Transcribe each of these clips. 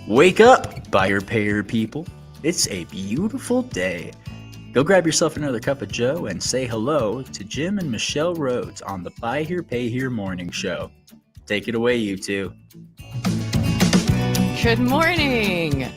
Wake up, buyer payer people. It's a beautiful day. Go grab yourself another cup of joe and say hello to Jim and Michelle Rhodes on the Buy Here Pay Here morning show. Take it away, you two. Good morning.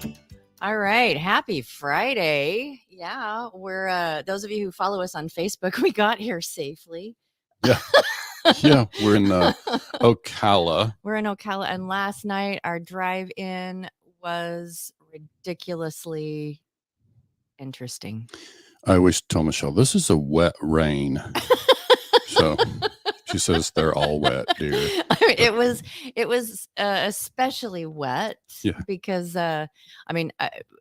All right. Happy Friday. Yeah, we're those of you who follow us on Facebook, we got here safely. Yeah, we're in Ocala. We're in Ocala, and last night our drive-in was ridiculously interesting. I always tell Michelle, this is a wet rain. So she says they're all wet, dear. I mean, it was especially wet because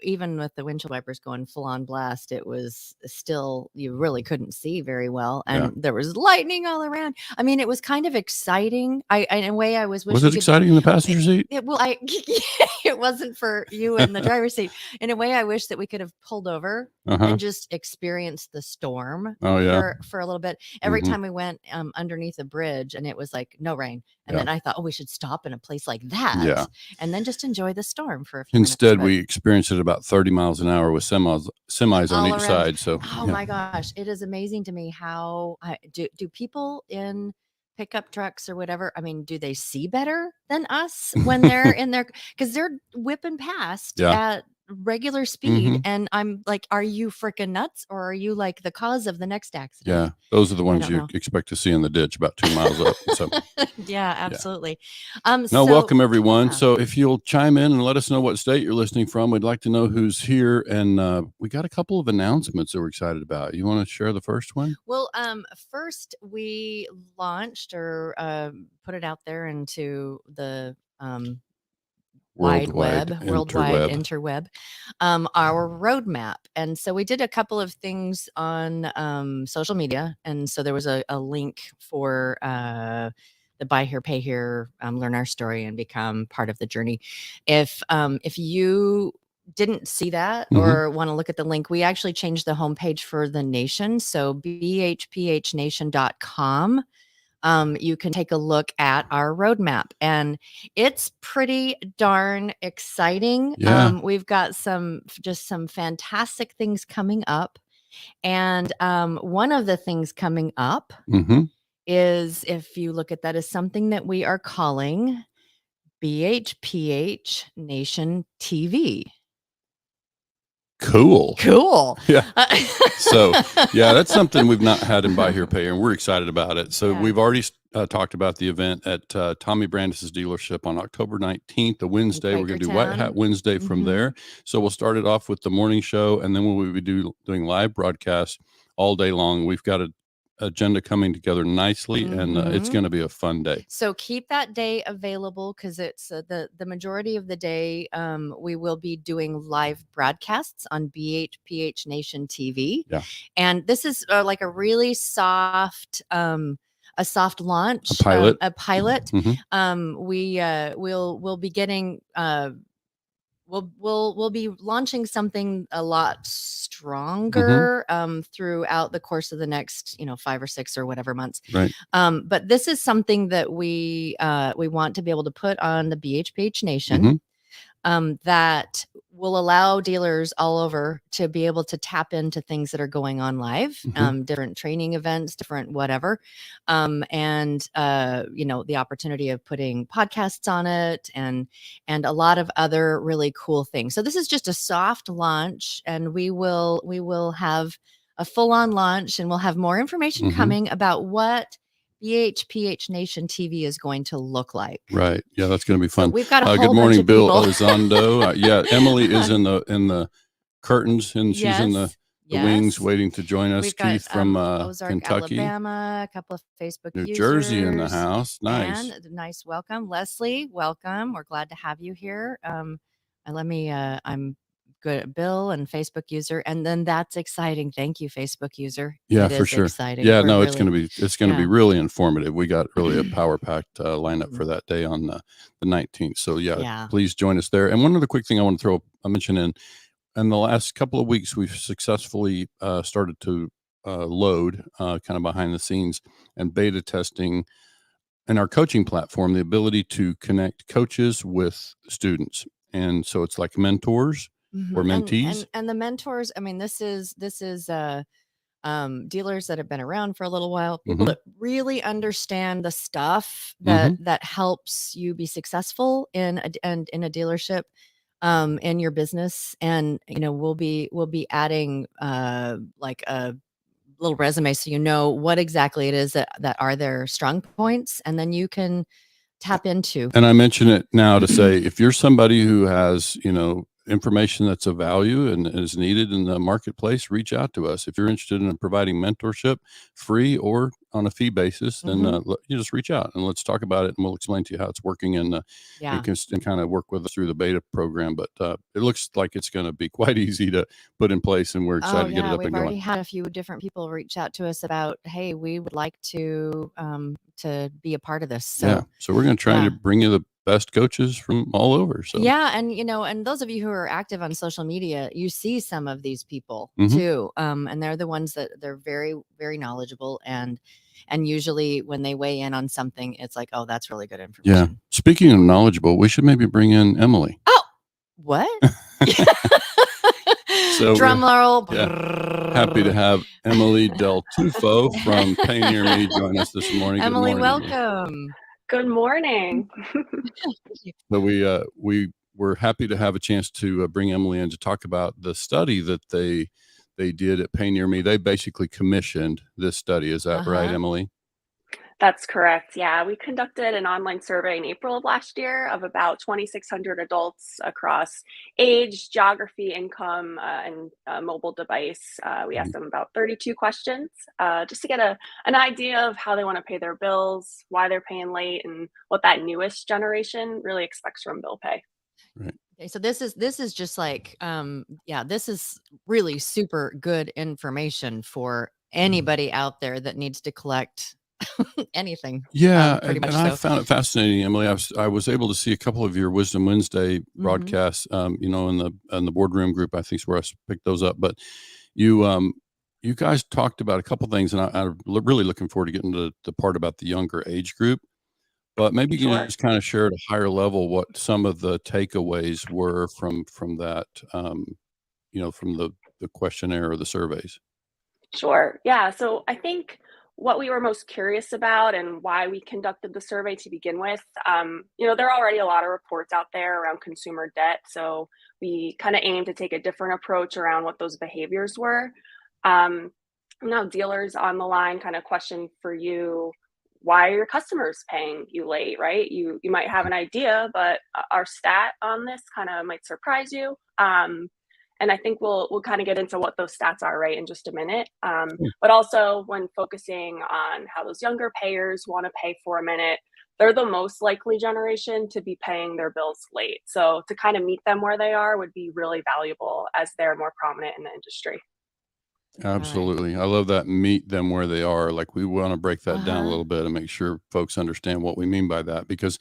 even with the windshield wipers going full on blast, it was still, you really couldn't see very well, and there was lightning all around. I mean, it was kind of exciting. In a way, I was it exciting in the passenger seat? It wasn't for you in the driver's seat. In a way, I wish that we could have pulled over and just experienced the storm for a little bit. Every time we went underneath a bridge, and it was like no rain, and then I thought, oh, we should stop in a place like that and then just enjoy the storm for a few minutes. Instead, we experienced it about 30 miles an hour with semis on each side. So my gosh, it is amazing to me how do people in pickup trucks or whatever, I mean, do they see better than us when they're in there? Because they're whipping past at regular speed, and I'm like, are you freaking nuts, or are you like the cause of the next accident? Those are the ones you expect to see in the ditch about 2 miles up. So absolutely. Welcome everyone. So if you'll chime in and let us know what state you're listening from, we'd like to know who's here. And we got a couple of announcements that we're excited about. You want to share the first one? Well, first we launched or put it out there into the worldwide interweb, our roadmap. And so we did a couple of things on social media. And so there was a link for the Buy Here, Pay Here, learn our story and become part of the journey. If you didn't see that or want to look at the link, we actually changed the homepage for the nation. So BHPHnation.com. You can take a look at our roadmap, and it's pretty darn exciting. We've got some fantastic things coming up. And one of the things coming up is, if you look at that, is something that we are calling BHPH Nation TV. Cool. Yeah. So, that's something we've not had in Buy Here, Pay Here, and we're excited about it. So we've already talked about the event at Tommy Brandis' dealership on October 19th, a Wednesday. We're going to do White Hat Wednesday from there. So we'll start it off with the morning show, and then we'll be doing live broadcasts all day long. We've got a agenda coming together nicely, and it's going to be a fun day. So keep that day available, because it's the majority of the day we will be doing live broadcasts on BHPH Nation TV. And this is like a really soft a soft launch, a pilot. We'll be getting We'll be launching something a lot stronger throughout the course of the next 5 or 6 or whatever months. Right. But this is something that we want to be able to put on the BHPH Nation that will allow dealers all over to be able to tap into things that are going on live, different training events, different whatever, and the opportunity of putting podcasts on it and a lot of other really cool things. So this is just a soft launch, and we will have a full-on launch, and we'll have more information coming about what BHPH Nation TV is going to look like. Right. Yeah, that's going to be fun. So we've got a whole good morning, bunch of Bill people. Elizondo. Emily is in the curtains, and she's in the wings waiting to join us. We've Keith got, from Ozark, Kentucky, Alabama, a couple of Facebook New users. Jersey in the house. Nice. And nice welcome. Leslie, welcome. We're glad to have you here. I'm good. Bill and Facebook user. And then that's exciting. Thank you, Facebook user. Yeah, it for is sure. Exciting. Yeah, it's going to be really informative. We got really a power packed lineup for that day on the 19th. So please join us there. And one other quick thing I want to throw a mention in the last couple of weeks, we've successfully started to load kind of behind the scenes and beta testing in our coaching platform, the ability to connect coaches with students. And so it's like mentors or mentees. And the mentors, I mean, this is dealers that have been around for a little while, people that really understand the stuff that helps you be successful in a dealership, in your business. And, we'll be adding, like a little resume, so what exactly it is that are their strong points, and then you can tap into. And I mention it now to say, if you're somebody who has, information that's of value and is needed in the marketplace, reach out to us. If you're interested in providing mentorship, free or on a fee basis, then you just reach out and let's talk about it, and we'll explain to you how it's working, and you can kind of work with us through the beta program. But it looks like it's going to be quite easy to put in place, and we're excited to get it up and going. We've already had a few different people reach out to us about, hey, we would like to be a part of this. So we're going to try to bring you the best coaches from all over. So and those of you who are active on social media, you see some of these people too, and they're the ones that they're very, very knowledgeable, and usually when they weigh in on something, it's like, oh, that's really good information. Yeah. Speaking of knowledgeable, we should maybe bring in Emily. Oh, what? So drum roll. Happy to have Emily DelTufo from PayNearMe join us this morning. Emily, welcome. Good morning. So we were happy to have a chance to bring Emily in to talk about the study that they did at PayNearMe. They basically commissioned this study. Is that right, Emily? That's correct. Yeah, we conducted an online survey in April of last year of about 2,600 adults across age, geography, income, and mobile device. We asked them about 32 questions just to get an idea of how they want to pay their bills, why they're paying late, and what that newest generation really expects from bill pay. Right. Okay, so this is just like, this is really super good information for anybody out there that needs to collect anything. Pretty much. I found it fascinating, Emily. I was able to see a couple of your Wisdom Wednesday broadcasts, in the boardroom group. I think is where I picked those up. But you guys talked about a couple of things, and I'm really looking forward to getting to the part about the younger age group. But maybe you can just kind of share at a higher level what some of the takeaways were from that, from the questionnaire or the surveys. Sure. Yeah. So I think what we were most curious about and why we conducted the survey to begin with, there are already a lot of reports out there around consumer debt. So we kind of aim to take a different approach around what those behaviors were. Now, dealers on the line, kind of question for you, why are your customers paying you late, right? You might have an idea, but our stat on this kind of might surprise you. And I think we'll kind of get into what those stats are, right, in just a minute. But also when focusing on how those younger payers want to pay for a minute, they're the most likely generation to be paying their bills late. So to kind of meet them where they are would be really valuable as they're more prominent in the industry. Absolutely. I love that. Meet them where they are. Like, we want to break that down a little bit and make sure folks understand what we mean by that, because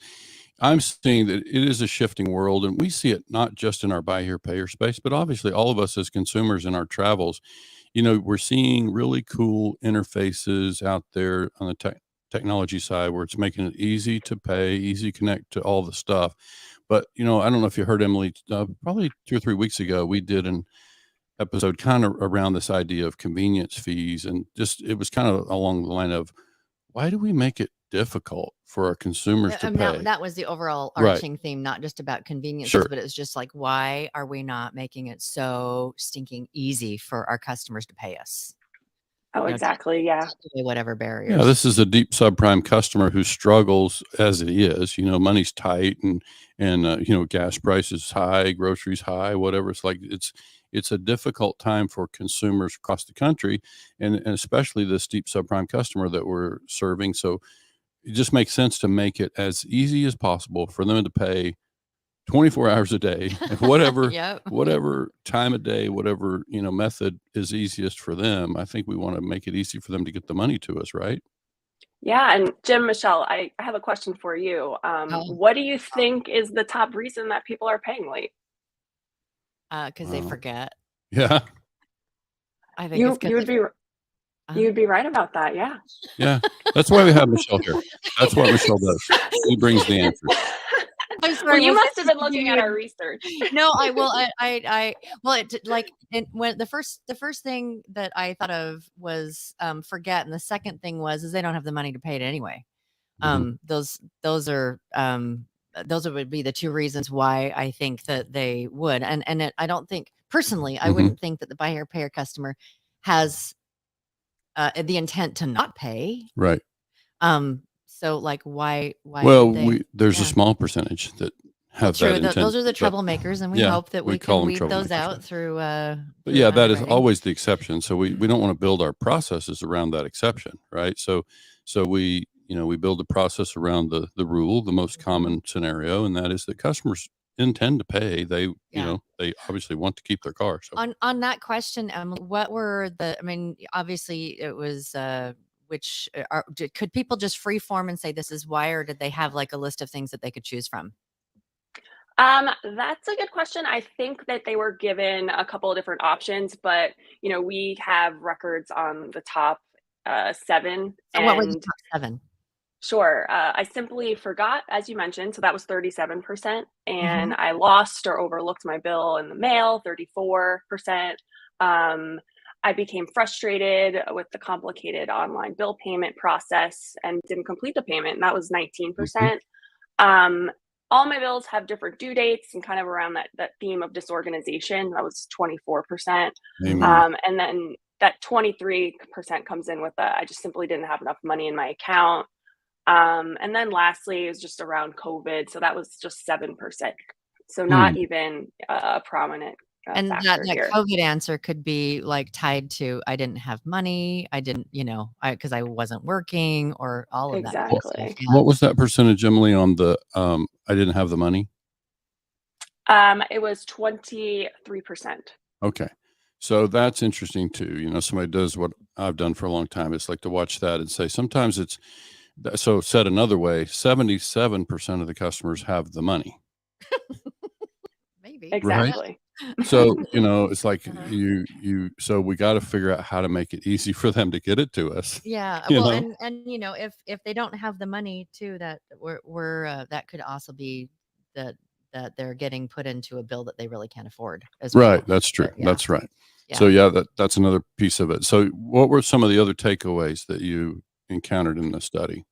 I'm seeing that it is a shifting world, and we see it not just in our buy here, pay here space, but obviously all of us as consumers in our travels. We're seeing really cool interfaces out there on the technology side where it's making it easy to pay, easy to connect to all the stuff. But, I don't know if you heard, Emily, probably 2 or 3 weeks ago, we did an episode kind of around this idea of convenience fees, and just it was kind of along the line of, why do we make it difficult for our consumers to pay? That was the overall arching theme, not just about conveniences, but it's just like, why are we not making it so stinking easy for our customers to pay us? Oh, exactly. Yeah. Whatever barriers. Yeah, this is a deep subprime customer who struggles as it is. Money's tight, and gas prices high, groceries high, whatever. It's like it's a difficult time for consumers across the country, and especially this deep subprime customer that we're serving. So it just makes sense to make it as easy as possible for them to pay 24 hours a day, whatever whatever time of day, whatever method is easiest for them. I think we want to make it easy for them to get the money to us, right? Yeah. And Jim, Michelle, I have a question for you. What do you think is the top reason that people are paying late? Because they forget. Yeah. I think you'd be right about that. Yeah. Yeah. That's why we have Michelle here. That's what Michelle does. She brings the answers. I'm sorry. Well, you was must that have just been to give looking you at an our research. No, when the first thing that I thought of was forget, and the second thing is they don't have the money to pay it anyway. Those would be the two reasons why I think that they would, and I don't think personally I wouldn't think that the buy here payer customer has the intent to not pay. Right. So like why Well, would they? there's a Yeah. small percentage that have True. that intent. Those are the but troublemakers, and we yeah, hope that we we call can them weed those troublemakers, out right. through But through yeah, that is underwriting. always the exception. So we don't want to build our processes around that exception, right? So we build the process around the rule, the most common scenario, and that is that customers intend to pay. They they obviously want to keep their car. So On that question, what were I mean, obviously it was could people just free form and say this is why, or did they have like a list of things that they could choose from? That's a good question. I think that they were given a couple of different options, but we have records on the top 7. So what were the And top 7? sure, I simply forgot, as you mentioned, so that was 37%, and Mhm. I lost or overlooked my bill in the mail, 34%. I became frustrated with the complicated online bill payment process and didn't complete the payment, and that was 19%. Um, all my bills have different due dates and kind of around that theme of disorganization. That was 24%. Amen. And then that 23% comes in with I just simply didn't have enough money in my account. And then lastly is just around COVID. So that was just 7%. So not even a prominent And that factor here. COVID answer could be like tied to I didn't have money, I didn't, because I wasn't working or all of that kind of stuff. Exactly. Yeah. What was that percentage, Emily, on the I didn't have the money? It was 23%. Okay. So that's interesting too. Somebody does what I've done for a long time. It's like to watch that and say sometimes it's so said another way, 77% of the customers have the money. Maybe. Exactly. So, it's like Uh-huh. so we got to figure out how to make it easy for them to get it to us. Yeah. You Well, know? and if they don't have the money too, that we're that could also be that they're getting put into a bill that they really can't afford as well. Right. That's true. But yeah. That's right. Yeah. So yeah, that's another piece of it. So what were some of the other takeaways that you encountered in the study?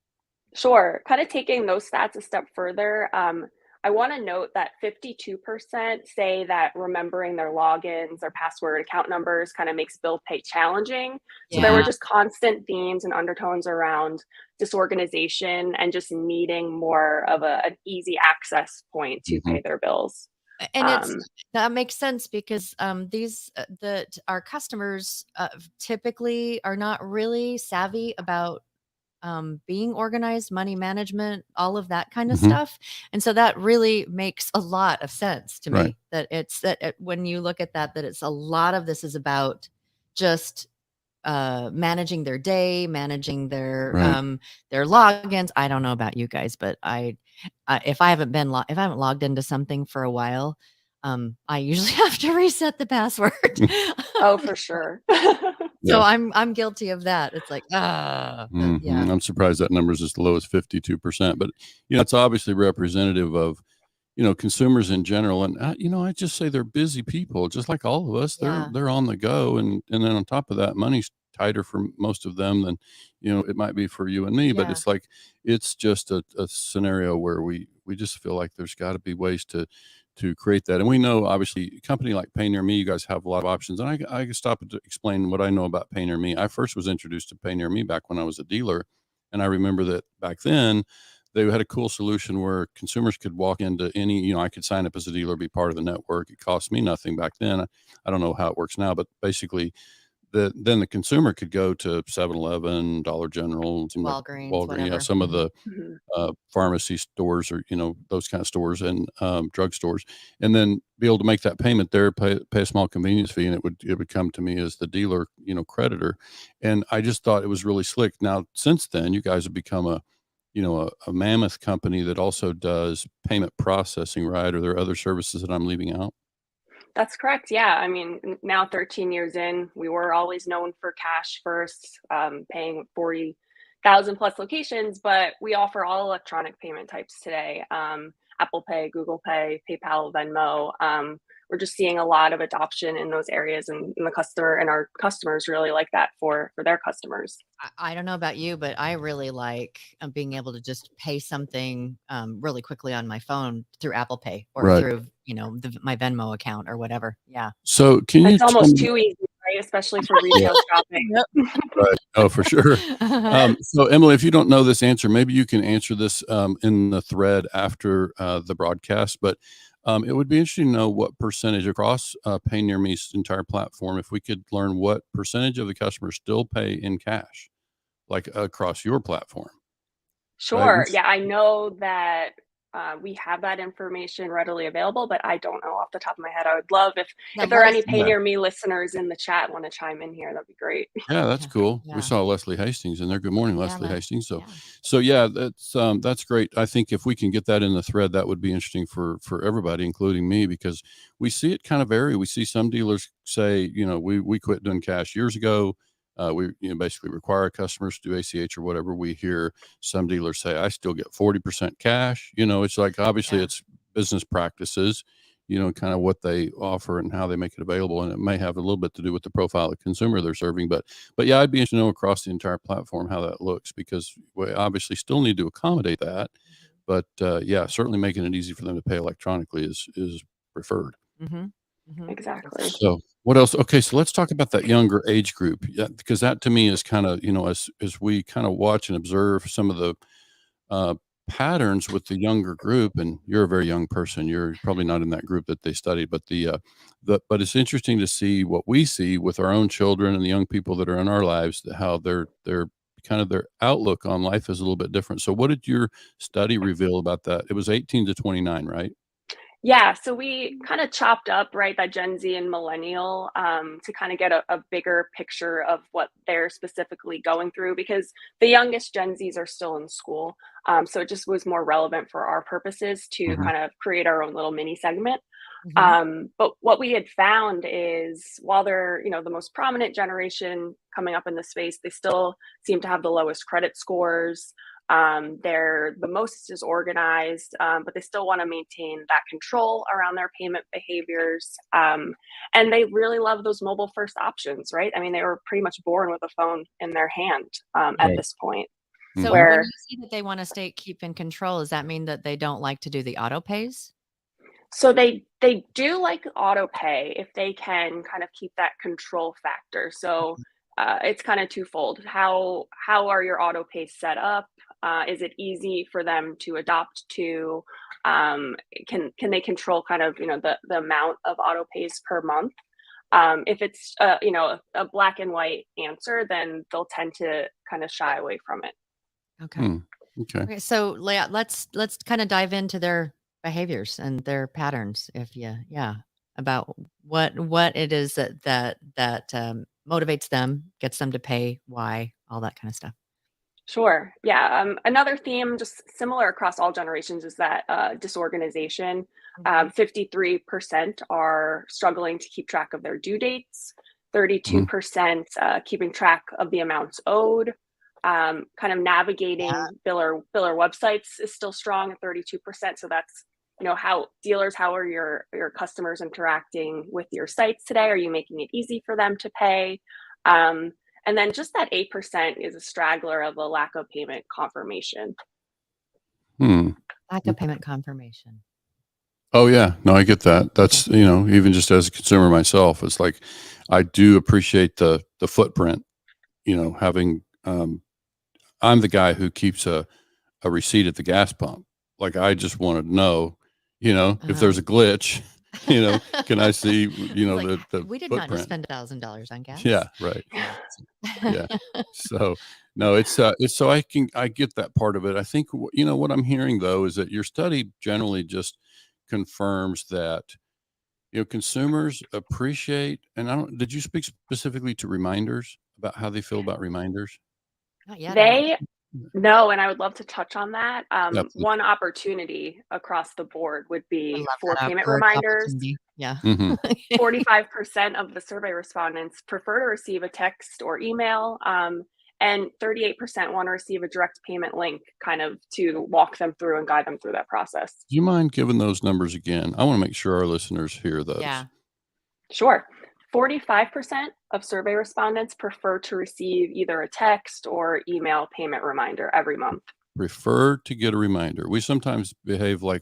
Sure. Kind of taking those stats a step further, I want to note that 52% say that remembering their logins, their password, account numbers kind of makes bill pay challenging. So there were Yeah. just constant themes and undertones around disorganization and just needing more of an easy access point to pay their bills. And Um, that makes sense because these our customers typically are not really savvy about being organized, money management, all of that kind of stuff. And so that really makes a lot of sense to Right. me that when you look at that it's a lot of this is about just managing their day, managing their Right. their logins. I don't know about you guys, but if I haven't if I haven't logged into something for a while, I usually have to reset the password. oh, for sure. So Yeah. I'm guilty of that. It's like, but yeah. I'm surprised that number is as low as 52%, but it's obviously representative of, consumers in general. And I just say they're busy people, just like all of us. Yeah. They're on the go, and then on top of that, money's tighter for most of them than it might be for you and me. But Yeah. it's like it's just a scenario where we just feel like there's got to be ways to create that. And we know, obviously, a company like PayNearMe, you guys have a lot of options. And I can stop to explain what I know about PayNearMe. I first was introduced to PayNearMe back when I was a dealer. And I remember that back then they had a cool solution where consumers could walk into any, I could sign up as a dealer, be part of the network. It cost me nothing back then. I don't know how it works now, but basically then the consumer could go to 7-Eleven, Dollar General, Walgreens, yeah, whatever. some of the Mhm. pharmacy stores or those kind of stores and drug stores, and then be able to make that payment there, pay a small convenience fee, and it would come to me as the dealer creditor. And I just thought it was really slick. Now since then you guys have become a mammoth company that also does payment processing, right? Are there other services that I'm leaving out? That's correct. Yeah. I mean, now 13 years in, we were always known for cash first, paying 40,000 plus locations, but we offer all electronic payment types today. Apple Pay, Google Pay, PayPal, Venmo. We're just seeing a lot of adoption in those areas, and our customers really like that for their customers. I don't know about you, but I really like being able to just pay something really quickly on my phone through Apple Pay or Right. through, my Venmo account or whatever. Yeah. So can you It's tell almost me? too easy, right? Especially for retail shopping. Right. Oh, for sure. So Emily, if you don't know this answer, maybe you can answer this in the thread after the broadcast, but it would be interesting to know what percentage across PayNearMe's entire platform, if we could learn what percentage of the customers still pay in cash, like across your platform. Sure. Right? Yeah, I know that we have that information readily available, but I don't know off the top of my head. I would love if there are any Yeah. PayNearMe listeners in the chat want to chime in here. That'd be great. Yeah, that's Yeah, cool. We yeah. saw Leslie Hastings in there. Good morning, Yeah, Leslie Hastings. yeah. So yeah, that's great. I think if we can get that in the thread, that would be interesting for everybody, including me, because we see it kind of vary. We see some dealers say, we quit doing cash years ago. We basically require customers to do ACH or whatever. We hear some dealers say, I still get 40% cash. It's like, obviously Yeah. it's business practices, kind of what they offer and how they make it available. And it may have a little bit to do with the profile of consumer they're serving. But yeah, I'd be interested to know across the entire platform how that looks, because we obviously still need to accommodate that. But yeah, certainly making it easy for them to pay electronically is preferred. Exactly. So what else? Okay, so let's talk about that younger age group. Yeah, because that to me is kind of, as we kind of watch and observe some of the patterns with the younger group, and you're a very young person, you're probably not in that group that they studied, but but it's interesting to see what we see with our own children and the young people that are in our lives, how their kind of their outlook on life is a little bit different. So what did your study reveal about that? It was 18 to 29, right? Yeah, so we kind of chopped up, right, that Gen Z and millennial to kind of get a bigger picture of what they're specifically going through, because the youngest Gen Zs are still in school. So it just was more relevant for our purposes to kind of create our own little mini segment. But what we had found is, while they're, the most prominent generation coming up in the space, they still seem to have the lowest credit scores. They're the most disorganized, but they still want to maintain that control around their payment behaviors. And they really love those mobile first options, right? I mean, they were pretty much born with a phone in their hand at this point. So Where when you see that they want to keep in control, does that mean that they don't like to do the auto pays? So they do like auto pay if they can kind of keep that control factor. So it's kind of twofold. How are your auto pays set up? Is it easy for them to adopt to? Can they control kind of the amount of auto pays per month? If it's a black and white answer, then they'll tend to kind of shy away from it. Okay. Okay. So let's kind of dive into their behaviors and their patterns, about what it is that motivates them, gets them to pay, why, all that kind of stuff. Sure. Yeah. Another theme, just similar across all generations, is that disorganization. 53% are struggling to keep track of their due dates. 32% keeping track of the amounts owed. Kind of navigating biller websites is still strong at 32%. So that's how are your customers interacting with your sites today? Are you making it easy for them to pay? And then just that 8% is a straggler of a lack of payment confirmation. Lack of payment confirmation. Oh yeah, no, I get that. That's, even just as a consumer myself, it's like, I do appreciate the footprint, having, I'm the guy who keeps a receipt at the gas pump. Like, I just want to know, if there's a glitch, can I see, Like, the we did footprint. not just spend $1,000 on gas. Yeah, right. Yeah. So no, it's so I get that part of it. I think, what I'm hearing though is that your study generally just confirms that, consumers appreciate, and did you speak specifically to reminders, about how they feel about reminders? Not yet. No, and I would love to touch on that. Yeah. One opportunity across the board would I be love for that payment word, reminders. opportunity. Yeah. 45% of the survey respondents prefer to receive a text or email. And 38% want to receive a direct payment link kind of to walk them through and guide them through that process. Do you mind giving those numbers again? I want to make sure our listeners hear those. Yeah. Sure. 45% of survey respondents prefer to receive either a text or email payment reminder every month. Prefer to get a reminder. We sometimes behave like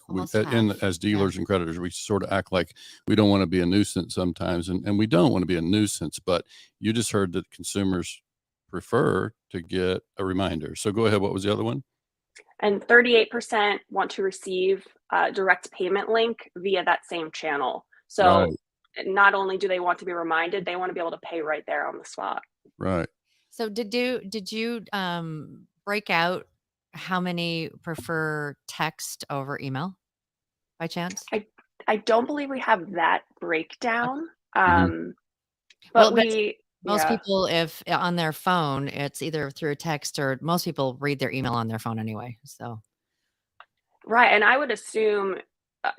as dealers and creditors, we sort of act like we don't want to be a nuisance sometimes, and we don't want to be a nuisance, but you just heard that consumers prefer to get a reminder. So go ahead. What was the other one? And 38% want to receive a direct payment link via that same channel. So not only do they want to be reminded, they want to be able to pay right there on the spot. Right. So did you break out how many prefer text over email by chance? I don't believe we have that breakdown. But most people, if on their phone, it's either through a text, or most people read their email on their phone anyway. So, right. And I would assume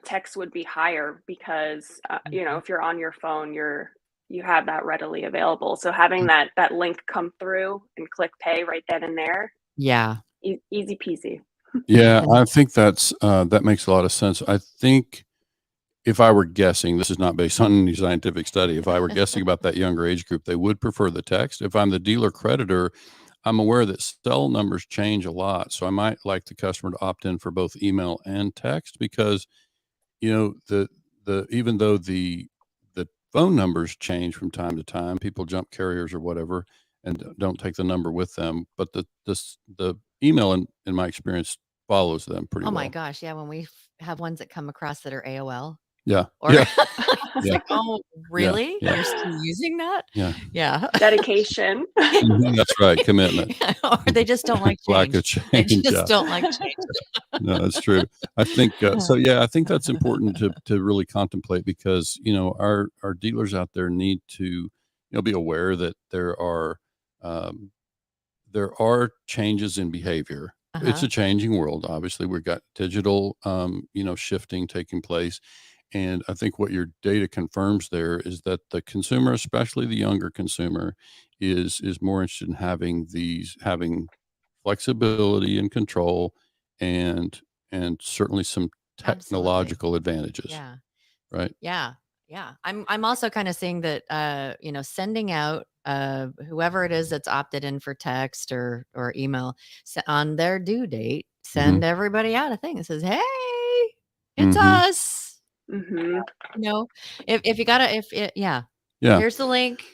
text would be higher because, if you're on your phone, you have that readily available. So having that link come through and click pay right then and there. Yeah. Easy peasy. Yeah. I think that makes a lot of sense. I think if I were guessing, this is not based on any scientific study, if I were guessing about that younger age group, they would prefer the text. If I'm the dealer creditor, I'm aware that cell numbers change a lot. So I might like the customer to opt in for both email and text because, even though the phone numbers change from time to time, people jump carriers or whatever and don't take the number with them. But the email, in my experience, follows them pretty well. Oh my gosh. Yeah. When we have ones that come across that are AOL. Yeah. Or yeah. it's like, oh, really? Yeah. You're still using that? Yeah. Yeah. Dedication. That's right. Commitment. Or they just don't like change. Lack of change. They just don't like change. No, that's true. I think so. Yeah, I think that's important to really contemplate because our dealers out there need to be aware that there are changes in behavior. It's a changing world. Obviously, we've got digital shifting taking place. And I think what your data confirms there is that the consumer, especially the younger consumer, is more interested in having flexibility and control and certainly some technological advantages. Yeah. Right. Yeah. Yeah. I'm also kind of seeing that sending out whoever it is that's opted in for text or email on their due date, send everybody out a thing that says, "Hey, it's us." If you gotta, here's the link.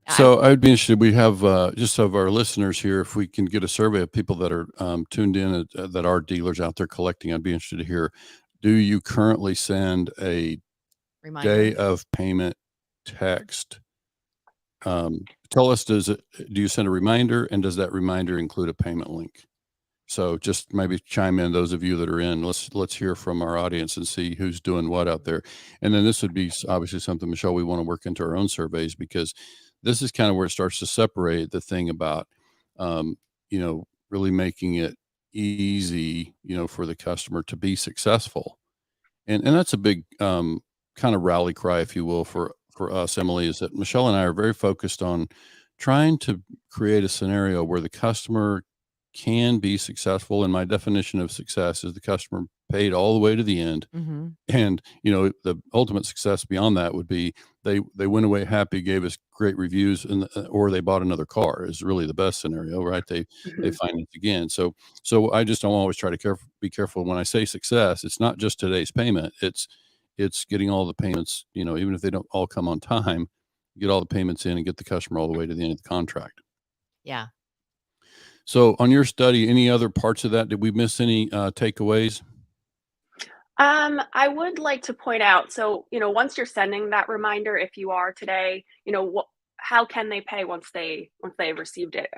So I'd be interested. We have just of our listeners here, if we can get a survey of people that are tuned in that are dealers out there collecting, I'd be interested to hear. Do you currently send a reminder? Day of payment text? Tell us, do you send a reminder, and does that reminder include a payment link? So just maybe chime in, those of you that are in. Let's hear from our audience and see who's doing what out there. And then this would be obviously something, Michelle, we want to work into our own surveys, because this is kind of where it starts to separate the thing about, really making it easy, for the customer to be successful. And that's a big kind of rally cry, if you will, for us, Emily, is that Michelle and I are very focused on trying to create a scenario where the customer can be successful. And my definition of success is the customer paid all the way to the end. And, the ultimate success beyond that would be they went away happy, gave us great reviews, or they bought another car is really the best scenario, right? They finance again. So I just don't always try to be careful when I say success. It's not just today's payment. It's getting all the payments, even if they don't all come on time, get all the payments in and get the customer all the way to the end of the contract. Yeah. So on your study, any other parts of that? Did we miss any takeaways? I would like to point out, so, once you're sending that reminder, if you are today, how can they pay once they've received it?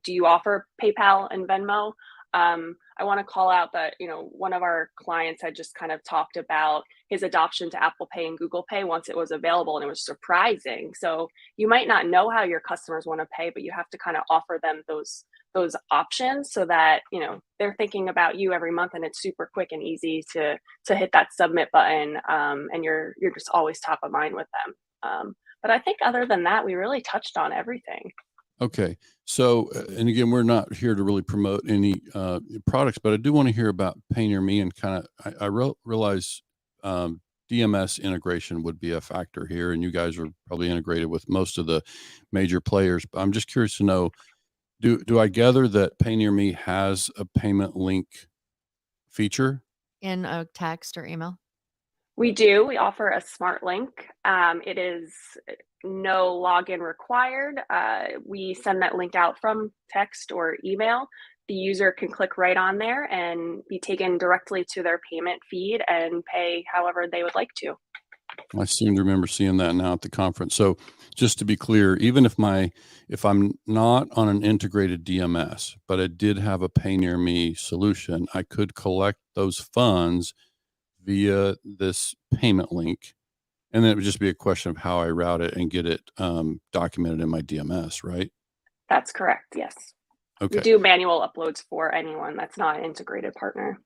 Do you offer PayPal and Venmo? I want to call out that, one of our clients had just kind of talked about his adoption to Apple Pay and Google Pay once it was available, and it was surprising. So you might not know how your customers want to pay, but you have to kind of offer them those options so that, they're thinking about you every month, and it's super quick and easy to hit that submit button. And you're just always top of mind with them. But I think other than that, we really touched on everything. Okay. So, and again, we're not here to really promote any products, but I do want to hear about PayNearMe and kind of, I realize DMS integration would be a factor here, and you guys are probably integrated with most of the major players. But I'm just curious to know, do I gather that PayNearMe has a payment link feature? In a text or email? We do. We offer a smart link. It is no login required. We send that link out from text or email. The user can click right on there and be taken directly to their payment feed and pay however they would like to. I seem to remember seeing that now at the conference. So just to be clear, even if I'm not on an integrated DMS, but I did have a PayNearMe solution, I could collect those funds via this payment link. And then it would just be a question of how I route it and get it documented in my DMS, right? That's correct. Yes. Okay. We do manual uploads for anyone that's not an integrated partner.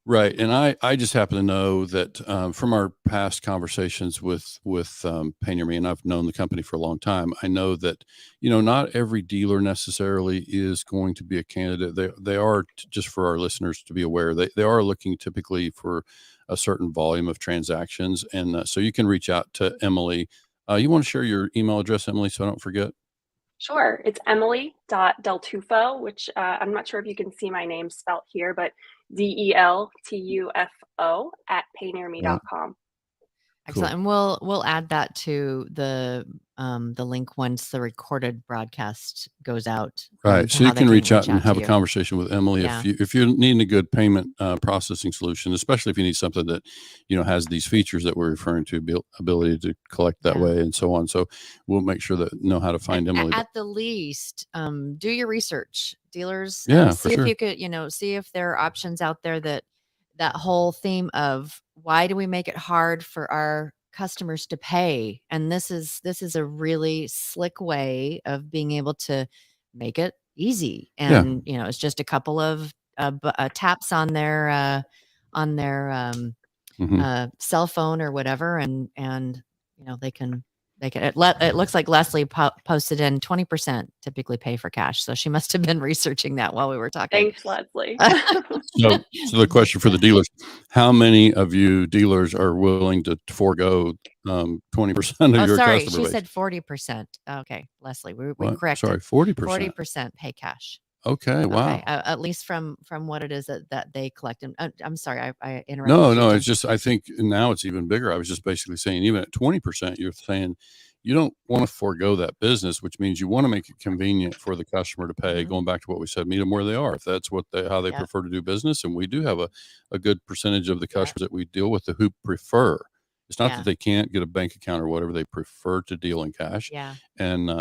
Right. And I just happen to know that from our past conversations with PayNearMe, and I've known the company for a long time, I know that, not every dealer necessarily is going to be a candidate. They are, just for our listeners to be aware, they are looking typically for a certain volume of transactions. And so you can reach out to Emily. You want to share your email address, Emily, so I don't forget? Sure. It's emily.deltufo, which I'm not sure if you can see my name spelt here, but DELTUFO @PayNearMe.com. Excellent. Cool. And we'll add that to the link once the recorded broadcast goes out. Right. So you can reach out and have a conversation with Emily if you're needing a good payment processing solution, especially if you need something that, has these features that we're referring to, ability to collect that way and so on. So we'll make sure that know how to find Emily. At the least, do your research, dealers. See if you could, see if there are options out there that whole theme of why do we make it hard for our customers to pay? And this is a really slick way of being able to make it easy. And, it's just a couple of taps on their cell phone or whatever. And, they can, it looks like Leslie posted in 20% typically pay for cash. So she must have been researching that while we were talking. Thanks, Leslie. So the question for the dealers, how many of you dealers are willing to forego 20% of your customer base? She said 40%. Okay, Leslie, we corrected. Sorry, 40%. 40% pay cash. Okay, wow. Okay, at least from what it is that they collect. And I'm sorry, I interrupted. No, it's just, I think now it's even bigger. I was just basically saying, even at 20%, you're saying you don't want to forego that business, which means you want to make it convenient for the customer to pay. Going back to what we said, meet them where they are. If that's how they prefer to do business, and we do have a good percentage of the customers that we deal with who prefer. It's not that they can't get a bank account or whatever. They prefer to deal in cash. Yeah. And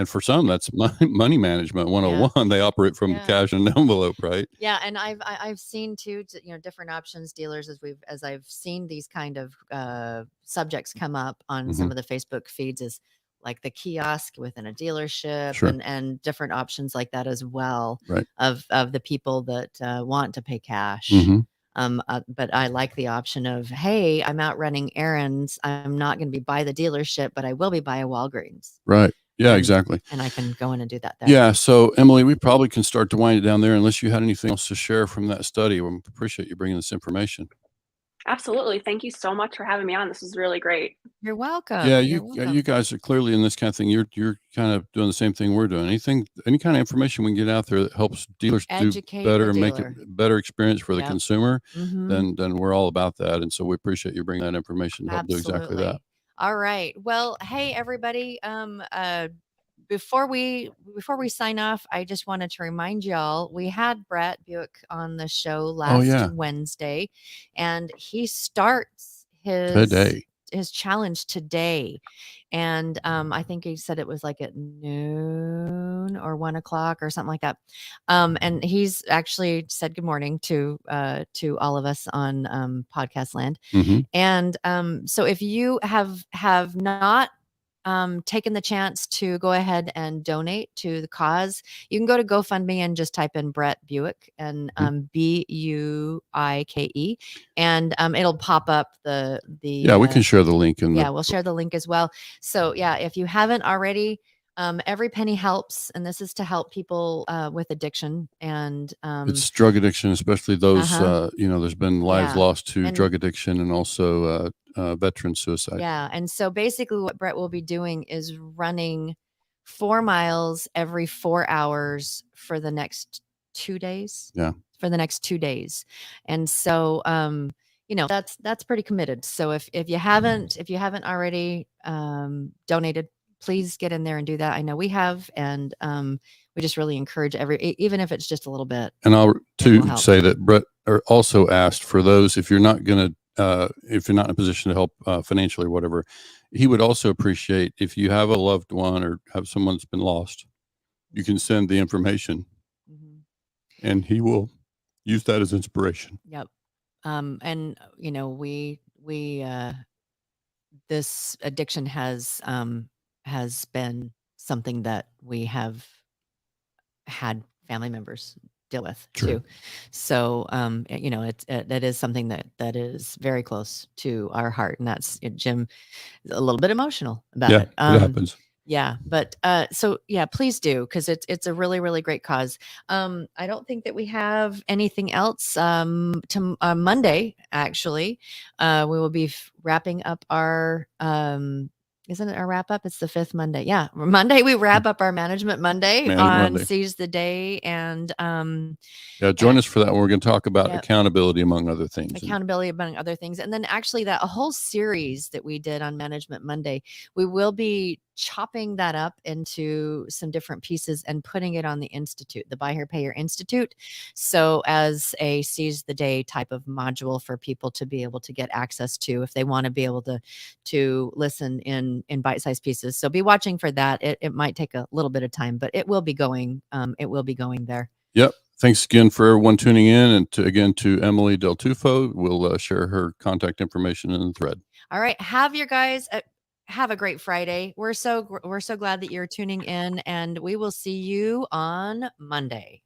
for some, that's money management 101. They operate from cash in an envelope, right? Yeah. And I've seen too, different options, dealers, as I've seen these kind of subjects come up on some of the Facebook feeds, is like the kiosk within a dealership and different options like that as well, of the people that want to pay cash. But I like the option of, hey, I'm out running errands. I'm not going to be by the dealership, but I will be by a Walgreens. Right. Yeah, exactly. And I can go in and do that there. Yeah. So Emily, we probably can start to wind it down there unless you had anything else to share from that study. We appreciate you bringing this information. Absolutely. Thank you so much for having me on. This was really great. You're welcome. Yeah, you guys are clearly in this kind of thing. You're kind of doing the same thing we're doing. Any kind of information we can get out there that helps dealers do better and make it a better experience for the consumer, then we're all about that. And so we appreciate you bringing that information to help do exactly that. All right. Well, hey everybody. Before we sign off, I just wanted to remind y'all, we had Brett Buick on the show last Wednesday, and he starts his challenge today. And I think he said it was like at noon or 1 o'clock or something like that. And he's actually said good morning to all of us on podcast land. And so if you have not taken the chance to go ahead and donate to the cause, you can go to GoFundMe and just type in Brett Buick and BUIKE, and it'll pop up the we can share the link. We'll share the link as well. So if you haven't already, Every penny helps, and this is to help people with addiction. And it's drug addiction, especially those, uh-huh. There's been lives Yeah. lost to And drug addiction and also veteran suicide. yeah. And so basically what Brett will be doing is running 4 miles every 4 hours for the next 2 days. Yeah. For the next 2 days. And so that's pretty committed. So if you haven't already donated, please get in there and do that. I know we have, and we just really encourage even if it's just a little bit. And I'll say that Brett also asked for those, if you're not in a position to help financially or whatever, he would also appreciate if you have a loved one or have someone that's been lost, you can send the information, and he will use that as inspiration. Yep. And we this addiction has been something that we have had family members deal with too. So that is something that is very close to our heart, and that's Jim a little bit emotional about it. It happens. Yeah, but so yeah, please do, because it's a really, really great cause. I don't think that we have anything else. To Monday, actually, we will be wrapping up our. Isn't it our wrap up? It's the 5th Monday. Yeah, Monday we wrap up our Management Monday on Seize the Day, and join us for that. We're going to talk about accountability among other things. And then actually that a whole series that we did on Management Monday, we will be chopping that up into some different pieces and putting it on the Institute, the Buy Here Pay Here Institute. So as a Seize the Day type of module for people to be able to get access to, if they want to be able to listen in bite-sized pieces. So be watching for that. It might take a little bit of time, but it will be going there. Yep. Thanks again for everyone tuning in, and to Emily DelTufo. We'll share her contact information in the thread. All right. Have a great Friday. We're so glad that you're tuning in, and we will see you on Monday.